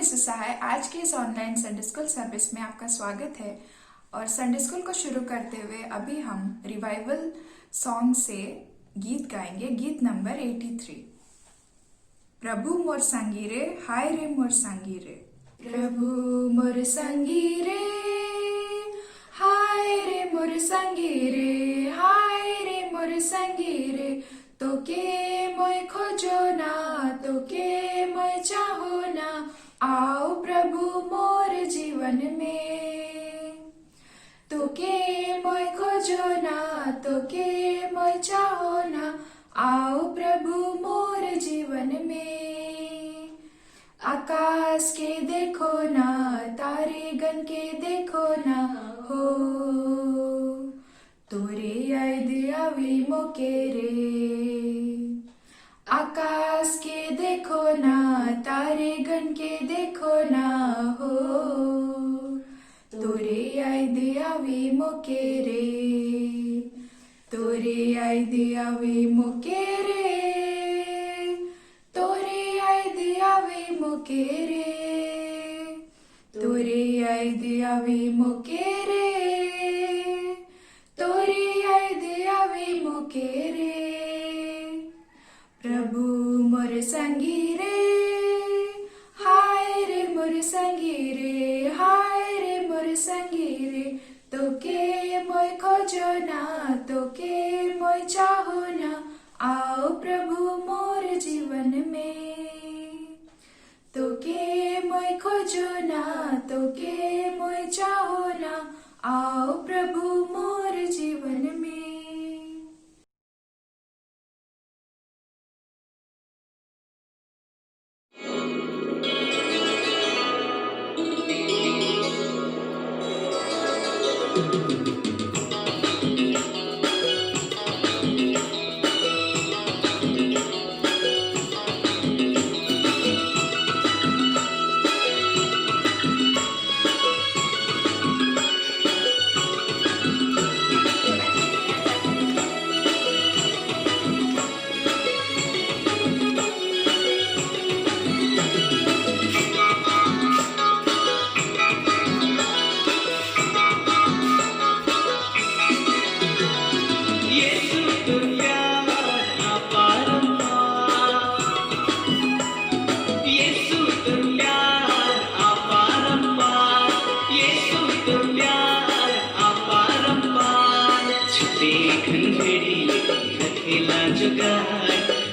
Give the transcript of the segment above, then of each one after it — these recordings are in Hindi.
इस सहाय आज के इस ऑनलाइन संडे स्कूल सर्विस में आपका स्वागत है। और संडे स्कूल को शुरू करते हुए अभी हम रिवाइवल सॉन्ग से गीत गाएंगे। गीत नंबर 83। प्रभु मोर संगी रे, हाय रे मोर संगी रे। प्रभु मोर संगी रे, हाय रे मोर संगी रे, हाय रे मोर संगी रे। तोके मोय खोजो ना, तोके मोय चाहो ना, आओ प्रभु मोर जीवन में। तोके मोय खोजो ना, तोके मोय चाहो ना, आओ प्रभु मोर जीवन में। आकाश के देखो ना, तारे गण के देखो ना हो, तोरे याद आवी मोके रे। आकाश के देखो ना, तारे गण के देखो ना हो, तोरे याद आवी मोके रे। तोरे याद आवी मोके रे, तोरे याद आवी मोके रे। तोरे याद आवी मोके रे, तोरे याद आवी मोके रे। प्रभु मोर संगी रे, हाय रे मोर संगी रे, हाय रे मोर संगी रे। तोके मोय खोजो ना, तोके मोय चाहो ना, आओ प्रभु मोर जीवन में। तोके मोय खोजो ना, तोके मोय चाहो ना, आओ प्रभु मोर जीवन में।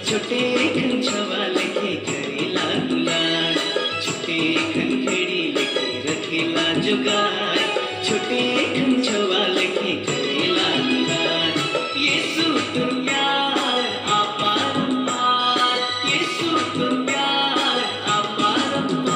छोटे खंचवा लेके करेला गुलाल, छोटे खंखेड़ी लेके रखेला जुगाड़, छोटे खंचवा लेके करेला गुलाल। यीशु तो प्यार अपरंपार, यीशु तो प्यार अपरंपार।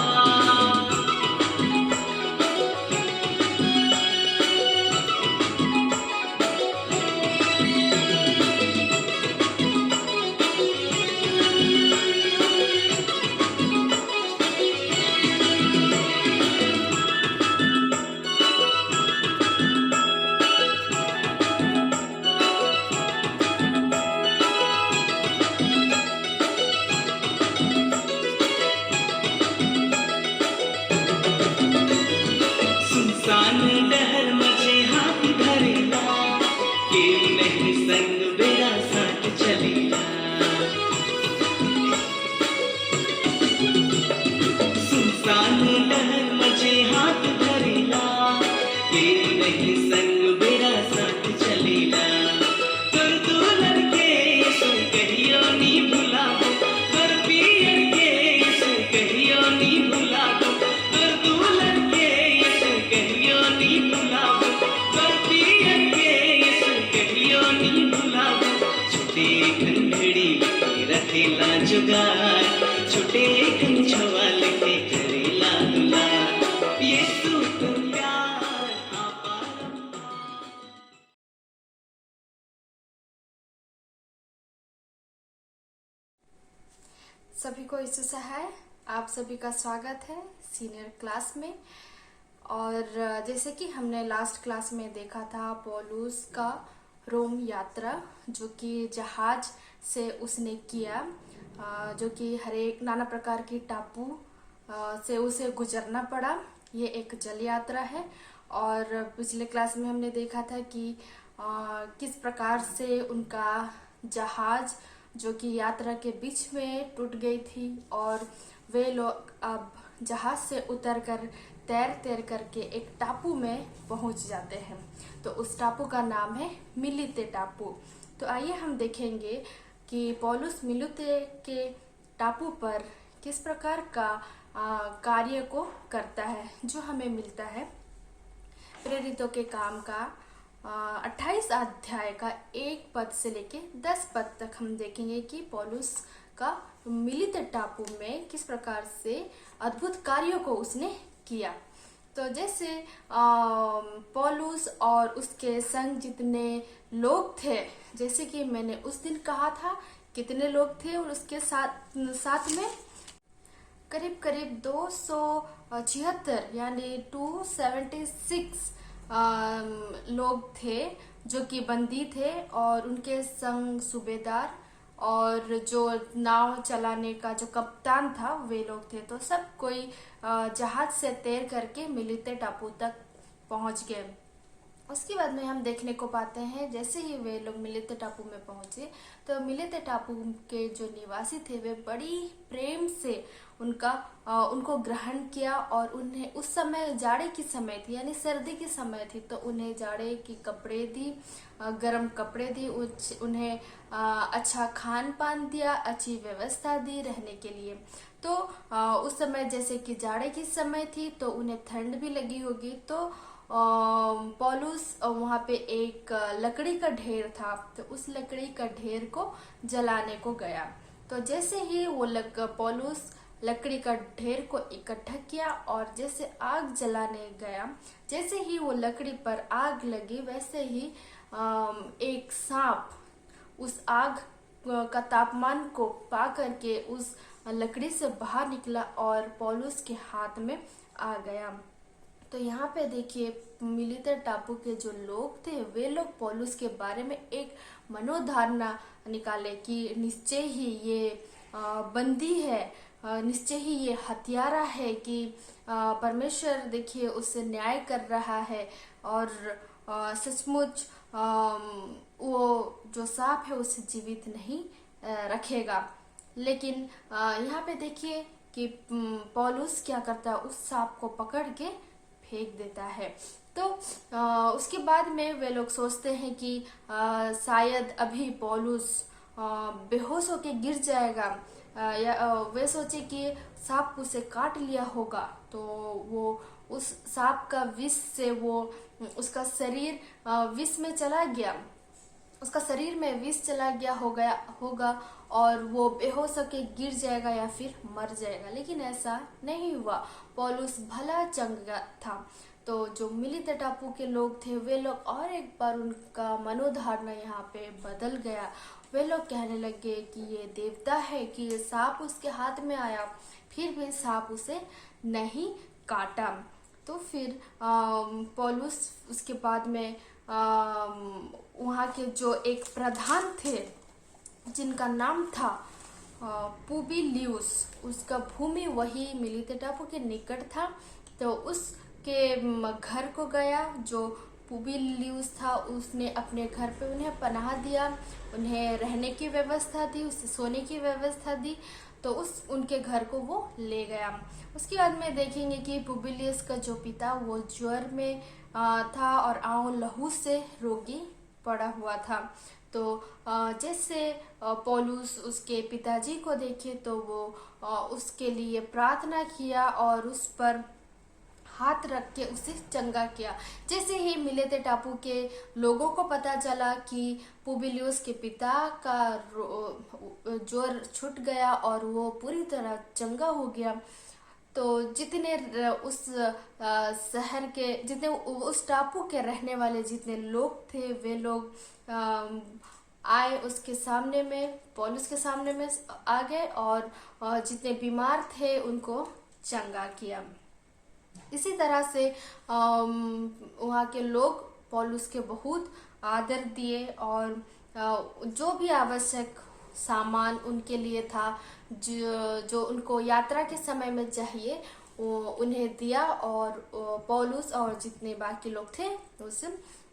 सुनसान डहर मचे हाथ धरेला, केहू नहीं संग बेड़ा साथ चलेला। सुनसान डहर मचे हाथ धरेला, केहू नहीं संग बेड़ा साथ चलेला। तोर दुल्हन के यीशु कहियो नी भुलाबो, तोर पियर के यीशु कहियो नी भुलाबो, तोर दुल्हन के यीशु कहियो नी भुलाबो, तोर पियर के यीशु कहियो नी भुलाबो। छोटे खंडड़ी लेके रखेला जुगाड़, छोटे खंचवा लेके करेला दुलार। यीशु तो प्यार अपरंपार। सभी को यीशु सहाय आप सभी का स्वागत है सीनियर क्लास में। और जैसे कि हमने लास्ट क्लास में देखा था पौलुस का रोम यात्रा, जो कि जहाज से उसने किया, जो कि हर एक नाना प्रकार की टापू से उसे गुजरना पड़ा। ये एक जल यात्रा है। और पिछले क्लास में हमने देखा था कि किस प्रकार से उनका जहाज जो कि यात्रा के बीच में टूट गई थी और वे लोग अब जहाज से उतरकर तैर करके एक टापू में पहुंच जाते हैं। तो उस टापू का नाम है मिलीते टापू। तो आइए हम देखेंगे कि पौलुस मिलीते के टापू पर किस प्रकार का कार्य को करता है, जो हमें मिलता है प्रेरितों के काम का 28 अध्याय का 1 पद से लेके 10 पद तक हम देखेंगे कि पौलुस का मिलीते टापू में किस प्रकार से अद्भुत कार्यों को उसने किया। तो जैसे पौलुस और उसके संग जितने लोग थे, जैसे कि मैंने उस दिन कहा था कितने लोग थे, और उसके साथ में करीब करीब 276 यानी 276 लोग थे जो कि बंदी थे, और उनके संग सूबेदार और जो नाव चलाने का जो कप्तान था वे लोग थे। तो सब कोई जहाज से तैर करके मिलीते टापू तक पहुंच गए। उसके बाद में हम देखने को पाते हैं जैसे ही वे लोग मिलीते टापू में पहुंचे तो मिलीते टापू के जो निवासी थे वे बड़ी प्रेम से उनको ग्रहण किया, और उन्हें उस समय जाड़े की समय थी यानी सर्दी की समय थी, तो उन्हें जाड़े की कपड़े दी, गर्म कपड़े दी, उन्हें अच्छा खान पान दिया, अच्छी व्यवस्था दी रहने के लिए। तो उस समय जैसे कि जाड़े की समय थी तो उन्हें ठंड भी लगी होगी। तो पौलुस वहां पे एक लकड़ी का ढेर था, तो उस लकड़ी का ढेर को जलाने को गया। तो जैसे ही वो पौलुस लकड़ी का ढेर को इकट्ठा किया और जैसे आग जलाने गया, जैसे ही वो लकड़ी पर आग लगी वैसे ही एक सांप उस आग का तापमान को पा करके उस लकड़ी से बाहर निकला और पौलुस के हाथ में आ गया। तो यहाँ पे देखिए मिलीते टापू के जो लोग थे वे लोग पौलुस के बारे में एक मनोधारणा निकाले कि निश्चय ही ये बंदी है, निश्चय ही ये हत्यारा है, कि परमेश्वर देखिए उससे न्याय कर रहा है और सचमुच वो जो सांप है उसे जीवित नहीं रखेगा। लेकिन यहाँ पे देखिए कि पौलुस क्या करता है, उस सांप को पकड़ के फेंक देता है। तो उसके बाद में वे लोग सोचते हैं कि शायद अभी पौलुस बेहोश होके गिर जाएगा, या वे सोचे कि सांप उसे काट लिया होगा। तो वो उस सांप का विष से वो उसका शरीर विष में चला गया, उसका शरीर में विष चला गया होगा और वो बेहोश होके गिर जाएगा या फिर मर जाएगा। लेकिन ऐसा नहीं हुआ, पौलुस भला चंगा था। तो जो मिलीते टापू के लोग थे वे लोग और एक बार उनका मनोधारणा यहाँ पे बदल गया। वे लोग कहने लगे कि ये देवता है कि ये सांप उसके हाथ में आया, फिर भी सांप उसे नहीं काटा। तो फिर पौलुस उसके बाद में वहाँ के जो एक प्रधान थे जिनका नाम था पुबिलियुस, उसका भूमि वही मिलीते टापू के निकट था। तो उसके घर को गया, जो पुबिलियुस था उसने अपने घर पे उन्हें पनाह दिया, उन्हें रहने की व्यवस्था दी, उसे सोने की व्यवस्था दी। तो उनके घर को वो ले गया। उसके बाद में देखेंगे कि पुबिलियुस का जो पिता वो ज्वर में था और आंव लहू से रोगी पड़ा हुआ था। तो जैसे पौलुस उसके पिताजी को देखे तो वो उसके लिए प्रार्थना किया और उस पर हाथ रख के उसे चंगा किया। जैसे ही मिलीते टापू के लोगों को पता चला कि पुबिलियुस के पिता का ज्वर छूट गया और वो पूरी तरह चंगा हो गया, तो जितने उस शहर के, जितने उस टापू के रहने वाले जितने लोग थे वे लोग आए उसके सामने में, पौलुस के सामने में आ गए और जितने बीमार थे उनको चंगा किया। इसी तरह से वहाँ के लोग पौलुस के बहुत आदर दिए और जो भी आवश्यक सामान उनके लिए था जो उनको यात्रा के समय में चाहिए वो उन्हें दिया, और पौलुस और जितने बाकी लोग थे उस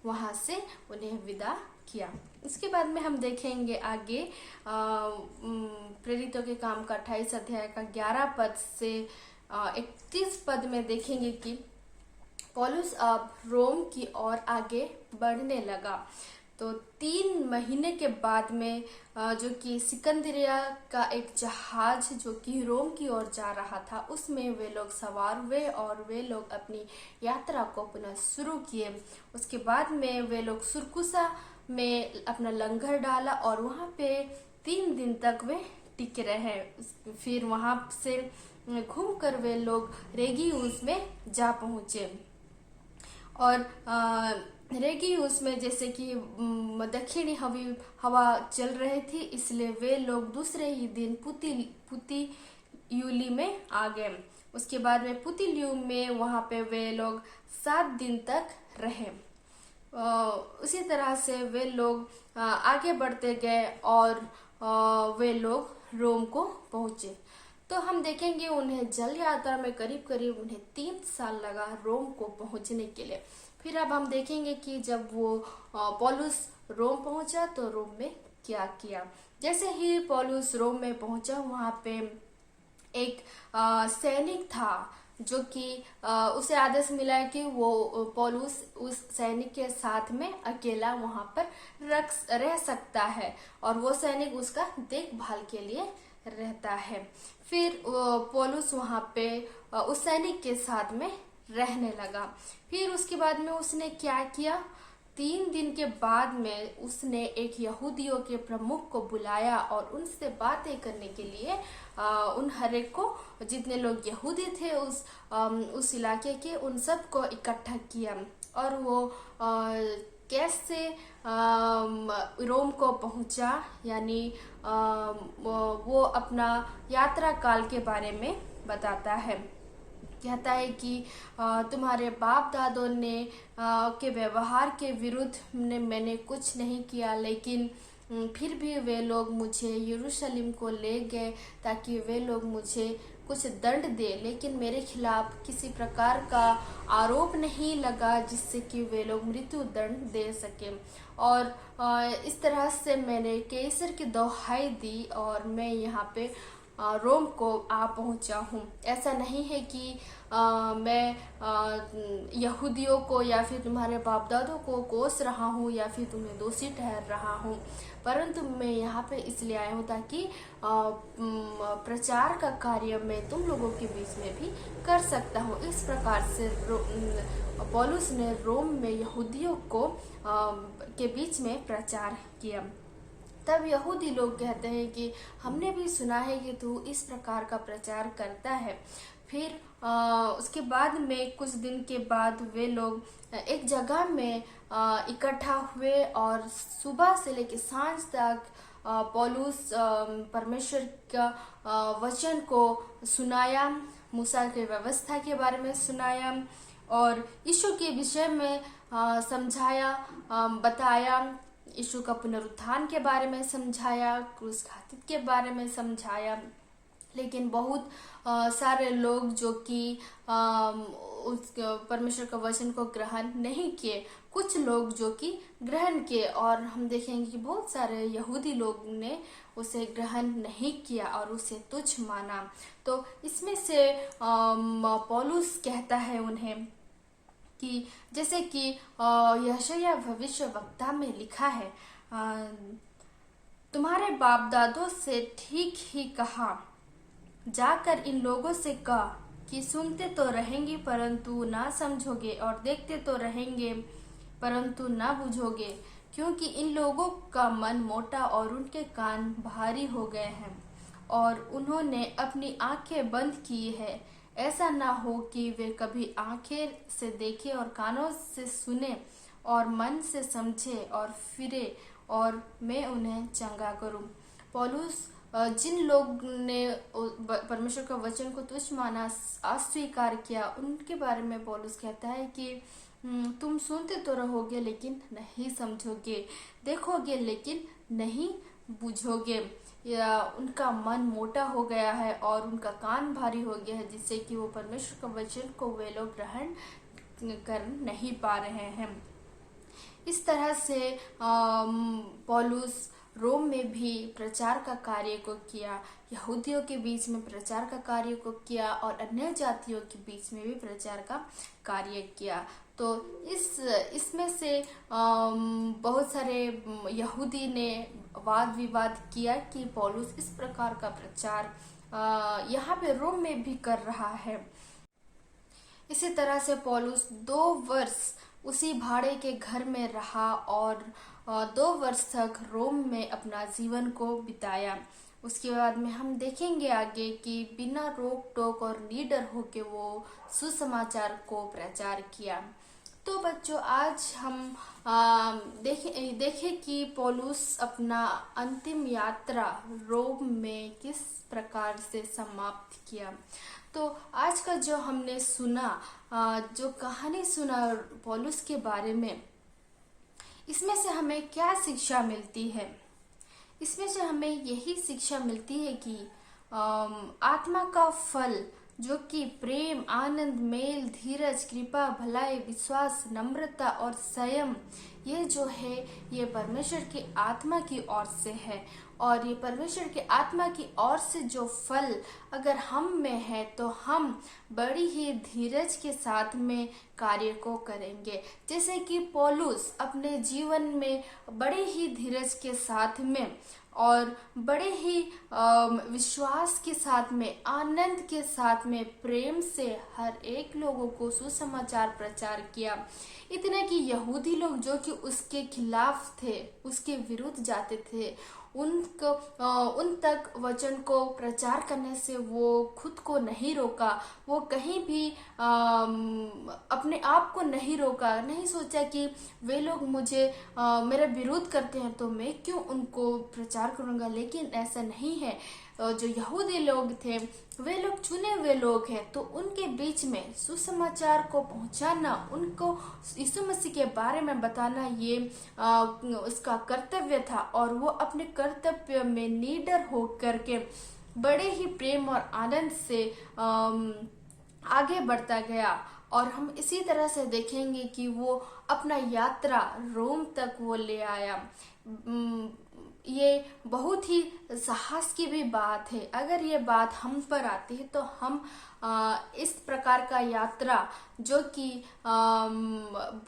वहां से उन्हें विदा किया। इसके बाद में हम देखेंगे आगे प्रेरितों के काम का 28 अध्याय का 11 पद से 31 पद में देखेंगे कि पौलुस अब रोम की ओर आगे बढ़ने लगा। तो 3 महीने के बाद में जो कि सिकंदरिया का एक जहाज जो कि रोम की ओर जा रहा था, उसमें वे लोग सवार हुए और वे लोग अपनी यात्रा को पुनः शुरू किए। उसके बाद में वे लोग सुरकुसा में अपना लंगर डाला और वहां पे 3 दिन तक वे टिके रहे। फिर वहां से घूमकर वे लोग रेगियुस में जा पहुंचे। और रेगियुस में जैसे कि दक्षिणी हवा चल रही थी, इसलिए वे लोग दूसरे ही दिन पुतियुली में आ गए। उसके बाद में पुतिलियू में वहां पे वे लोग 7 दिन तक रहे। उसी तरह से वे लोग आगे बढ़ते गए और वे लोग रोम को पहुंचे। तो हम देखेंगे उन्हें जल यात्रा में करीब करीब उन्हें 3 साल लगा रोम को पहुंचने के लिए। फिर अब हम देखेंगे कि जब वो पौलुस रोम पहुंचा तो रोम में क्या किया। जैसे ही पौलुस रोम में पहुंचा, वहां पे एक सैनिक था जो कि उसे आदेश मिला कि वो पौलुस उस सैनिक के साथ में अकेला वहां पर रह सकता है और वो सैनिक उसका देखभाल के लिए रहता है। फिर पौलुस वहां पे उस सैनिक के साथ में रहने लगा। फिर उसके बाद में उसने क्या किया, 3 दिन के बाद में उसने एक यहूदियों के प्रमुख को बुलाया और उनसे बातें करने के लिए उन हरेक को, जितने लोग यहूदी थे उस इलाके के, उन सब को इकट्ठा किया और वो कैसे रोम को पहुंचा, यानी वो अपना यात्रा काल के बारे में बताता है। कहता है कि तुम्हारे बाप दादों ने के व्यवहार के विरुद्ध मैंने कुछ नहीं किया, लेकिन फिर भी वे लोग मुझे यरूशलेम को ले गए ताकि वे लोग मुझे कुछ दंड दे, लेकिन मेरे खिलाफ किसी प्रकार का आरोप नहीं लगा जिससे कि वे लोग मृत्यु दंड दे सके। और इस तरह से मैंने कैसर की दोहाई दी और मैं यहाँ पे रोम को आ पहुंचा हूँ। ऐसा नहीं है कि मैं यहूदियों को या फिर तुम्हारे बाप दादों को कोस रहा हूँ या फिर तुम्हें दोषी ठहर रहा हूँ, परंतु मैं यहाँ पे इसलिए आया हूँ ताकि प्रचार का कार्य मैं तुम लोगों के बीच में भी कर सकता हूँ। इस प्रकार से पौलुस ने रोम में यहूदियों को के बीच में प्रचार किया। तब यहूदी लोग कहते हैं कि हमने भी सुना है कि तू इस प्रकार का प्रचार करता है। फिर उसके बाद में कुछ दिन के बाद वे लोग एक जगह में इकट्ठा हुए और सुबह से लेकर सांझ तक पौलुस परमेश्वर का वचन को सुनाया, मूसा के व्यवस्था के बारे में सुनाया और यीशु के विषय में समझाया, बताया, यीशु का पुनरुत्थान के बारे में समझाया, क्रूस घातित के बारे में समझाया। लेकिन बहुत सारे लोग जो कि उस परमेश्वर का वचन को ग्रहण नहीं किए, कुछ लोग जो कि ग्रहण किए, और हम देखेंगे कि बहुत सारे यहूदी लोग ने उसे ग्रहण नहीं किया और उसे तुच्छ माना। तो इसमें से पौलुस कहता है उन्हें कि जैसे कि यशायाह भविष्यवक्ता में लिखा है, तुम्हारे बाप दादों से ठीक ही कहा, जाकर इन लोगों से कह कि सुनते तो रहेंगे परंतु ना समझोगे, और देखते तो रहेंगे परंतु ना बुझोगे, क्योंकि इन लोगों का मन मोटा और उनके कान भारी हो गए हैं और उन्होंने अपनी आंखें बंद की है। ऐसा ना हो कि वे कभी आंखें से देखे और कानों से सुने और मन से समझे और फिरे और मैं उन्हें चंगा करूं। पौलुस जिन लोग ने परमेश्वर का वचन को तुच्छ माना, अस्वीकार किया, उनके बारे में पौलुस कहता है कि तुम सुनते तो रहोगे लेकिन नहीं समझोगे, देखोगे लेकिन नहीं बूझोगे, या उनका मन मोटा हो गया है और उनका कान भारी हो गया है, जिससे कि वो परमेश्वर के वचन को वे लोग ग्रहण कर नहीं पा रहे हैं। इस तरह से पौलुस रोम में भी प्रचार का कार्य को किया, यहूदियों के बीच में प्रचार का कार्य को किया और अन्य जातियों के बीच में भी प्रचार का कार्य किया। तो इसमें से बहुत सारे यहूदी ने वाद विवाद किया कि पौलुस इस प्रकार का प्रचार यहाँ पे रोम में भी कर रहा है। इसी तरह से पौलुस 2 वर्ष उसी भाड़े के घर में रहा और 2 वर्ष तक रोम में अपना जीवन को बिताया। उसके बाद में हम देखेंगे आगे कि बिना रोक टोक और निडर होके वो सुसमाचार को प्रचार किया। तो बच्चों, आज हम देखें कि पौलुस अपना अंतिम यात्रा रोम में किस प्रकार से समाप्त किया। तो आज का जो हमने सुना, जो कहानी सुना पौलुस के बारे में, इसमें से हमें क्या शिक्षा मिलती है? इसमें से हमें यही शिक्षा मिलती है कि आत्मा का फल जो कि प्रेम, आनंद, मेल, धीरज, कृपा, भलाई, विश्वास, नम्रता और संयम, ये जो है ये परमेश्वर की आत्मा की ओर से है। और ये परमेश्वर की आत्मा की ओर से जो फल अगर हम में है तो हम बड़ी ही धीरज के साथ में कार्य को करेंगे। जैसे कि पौलुस अपने जीवन में बड़े ही धीरज के साथ में और बड़े ही विश्वास के साथ में, आनंद के साथ में, प्रेम से हर एक लोगों को सुसमाचार प्रचार किया। इतने कि यहूदी लोग जो कि उसके खिलाफ थे, उसके विरुद्ध जाते थे, उन तक वचन को प्रचार करने से वो खुद को नहीं रोका। वो कहीं भी अपने आप को नहीं रोका, नहीं सोचा कि वे लोग मुझे मेरा विरोध करते हैं तो मैं क्यों उनको प्रचार करूंगा। लेकिन ऐसा नहीं है। जो यहूदी लोग थे वे लोग चुने हुए लोग हैं, तो उनके बीच में सुसमाचार को पहुंचाना, उनको यीशु मसीह के बारे में बताना, ये उसका कर्तव्य था। और वो अपने कर्तव्य में निडर हो करके बड़े ही प्रेम और आनंद से आगे बढ़ता गया। और हम इसी तरह से देखेंगे कि वो अपना यात्रा रोम तक वो ले आया। ये बहुत ही साहस की भी बात है। अगर ये बात हम पर आती है तो हम इस प्रकार का यात्रा जो कि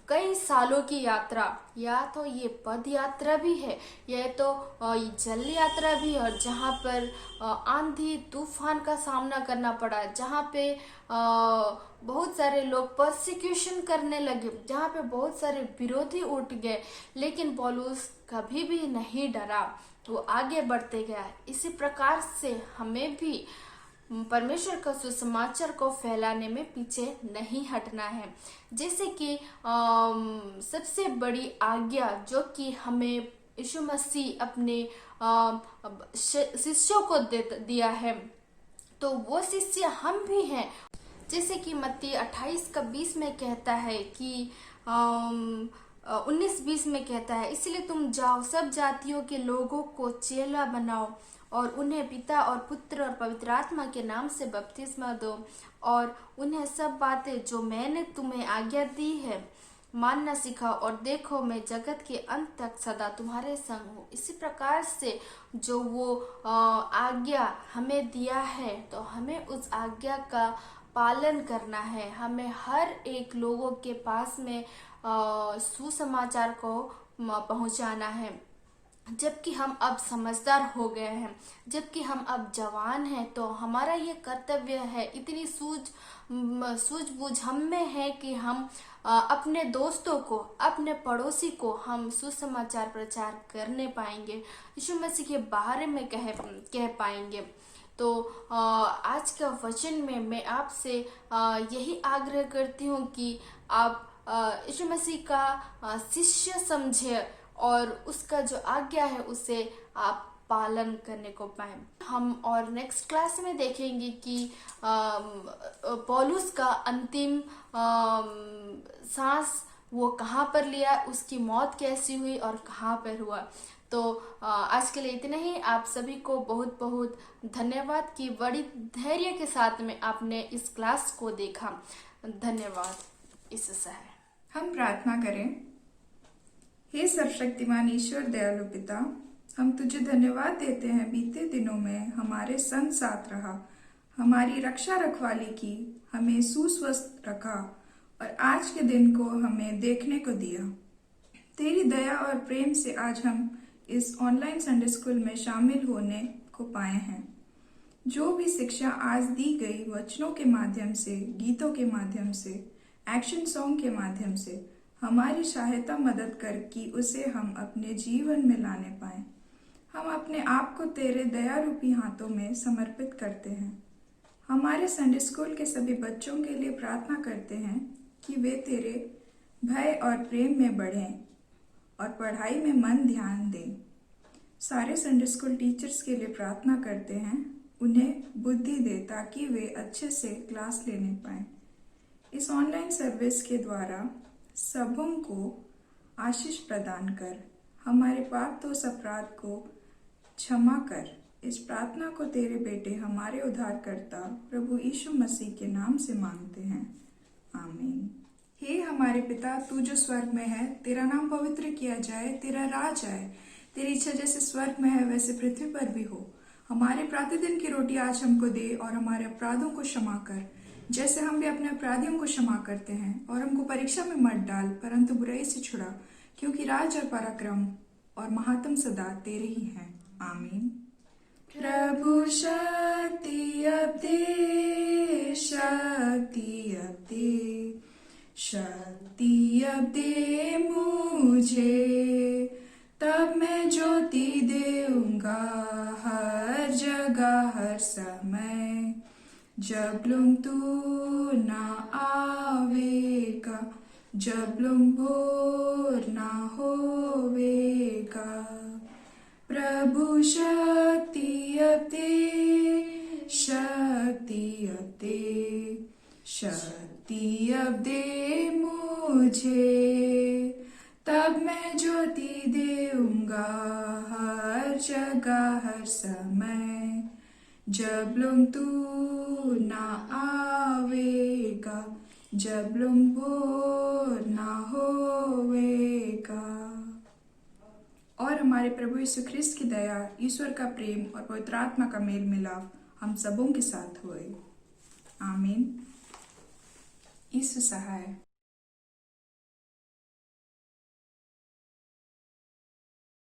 कई सालों की यात्रा, या तो ये पद यात्रा भी है, यह तो ये जल यात्रा भी है, और जहाँ पर आंधी तूफान का सामना करना पड़ा, जहाँ पे बहुत सारे लोग परसिक्यूशन करने लगे, जहाँ पे बहुत सारे विरोधी उठ गए, लेकिन पौलुस कभी भी नहीं डरा, वो आगे बढ़ते गया। इसी प्रकार से हमें भी परमेश्वर का सुसमाचार को फैलाने में पीछे नहीं हटना है। जैसे कि सबसे बड़ी आज्ञा जो कि हमें यीशु मसीह अपने शिष्यों को दिया है, तो वो शिष्य हम भी हैं। जैसे कि मत्ती 28:20 में कहता है कि 19:20 में कहता है, इसलिए तुम जाओ, सब जातियों के लोगों को चेला बनाओ और उन्हें पिता और पुत्र और पवित्र आत्मा के नाम से बपतिस्मा दो, और उन्हें सब बातें जो मैंने तुम्हें आज्ञा दी है मानना सिखाओ, और देखो मैं जगत के अंत तक सदा तुम्हारे संग हूँ। इसी प्रकार से जो वो आज्ञा हमें दिया है, तो हमें उस आज्ञा का पालन करना है। हमें हर एक लोगों के पास में सुसमाचार को पहुंचाना है। जबकि हम अब समझदार हो गए हैं, जबकि हम अब जवान हैं, तो हमारा ये कर्तव्य है, इतनी सूझबूझ हम में है कि हम अपने दोस्तों को, अपने पड़ोसी को हम सुसमाचार प्रचार करने पाएंगे, यीशु मसीह के बारे में कह पाएंगे। तो आज का वचन में मैं आपसे यही आग्रह करती हूँ कि आप यीशु मसीह का शिष्य समझे और उसका जो आज्ञा है उसे आप पालन करने को पाए। हम और नेक्स्ट क्लास में देखेंगे कि पौलुस का अंतिम सांस वो कहाँ पर लिया, उसकी मौत कैसी हुई और कहाँ पर हुआ। तो आज के लिए इतना ही। आप सभी को बहुत बहुत धन्यवाद कि बड़ी धैर्य के साथ में आपने इस क्लास को देखा। धन्यवाद। इससे है हम प्रार्थना करें। हे सर्वशक्तिमान ईश्वर दयालु पिता, हम तुझे धन्यवाद देते हैं, बीते दिनों में हमारे संग साथ रहा, हमारी रक्षा रखवाली की, हमें सुस्वस्थ रखा और आज के दिन को हमें देखने को दिया। तेरी दया और प्रेम से आज हम इस ऑनलाइन संडे स्कूल में शामिल होने को पाए हैं। जो भी शिक्षा आज दी गई वचनों के माध्यम से, गीतों के माध्यम से, एक्शन सॉन्ग के माध्यम से हमारी सहायता मदद कर कि उसे हम अपने जीवन में लाने पाए। हम अपने आप को तेरे दया रूपी हाथों में समर्पित करते हैं। हमारे संडे स्कूल के सभी बच्चों के लिए प्रार्थना करते हैं कि वे तेरे भय और प्रेम में बढ़ें और पढ़ाई में मन ध्यान दें। सारे संडे स्कूल टीचर्स के लिए प्रार्थना करते हैं, उन्हें बुद्धि दे ताकि वे अच्छे से क्लास लेने पाएं। इस ऑनलाइन सर्विस के द्वारा सबों को आशीष प्रदान कर, हमारे पाप दोष अपराध को क्षमा कर। इस प्रार्थना को तेरे बेटे हमारे उद्धारकर्ता प्रभु यीशु मसीह के नाम से मांगते हैं, आमीन। हे हमारे पिता, तू जो स्वर्ग में है, तेरा नाम पवित्र किया जाए, तेरा राज आए, तेरी इच्छा जैसे स्वर्ग में है वैसे पृथ्वी पर भी हो। हमारे प्रतिदिन की रोटी आज हमको दे और हमारे अपराधों को क्षमा कर, जैसे हम भी अपने अपराधियों को क्षमा करते हैं, और हमको परीक्षा में मत डाल परंतु बुराई से छुड़ा, क्योंकि राज और पराक्रम और महात्म सदा तेरे ही हैं, आमीन। प्रभु शक्ति अब दे, शक्ति अब दे, शक्ति अब दे मुझे, तब मैं ज्योति देऊंगा हर जगह हर समय। जब लुम तू ना आवेगा, जब लुम भोर ना होवेगा। प्रभु शक्ति अब दे, शक्ति अब दे, शक्ति अब दे मुझे, तब मैं ज्योति देऊंगा हर जगह हर समय। जब लुम तू ना आवेगा, जब लुम भोर ना होवेगा। और हमारे प्रभु यीशु ख्रिस्त की दया, ईश्वर का प्रेम और पवित्र आत्मा का मेल मिलाप हम सबों के साथ होए, आमीन। यीशु सहाय।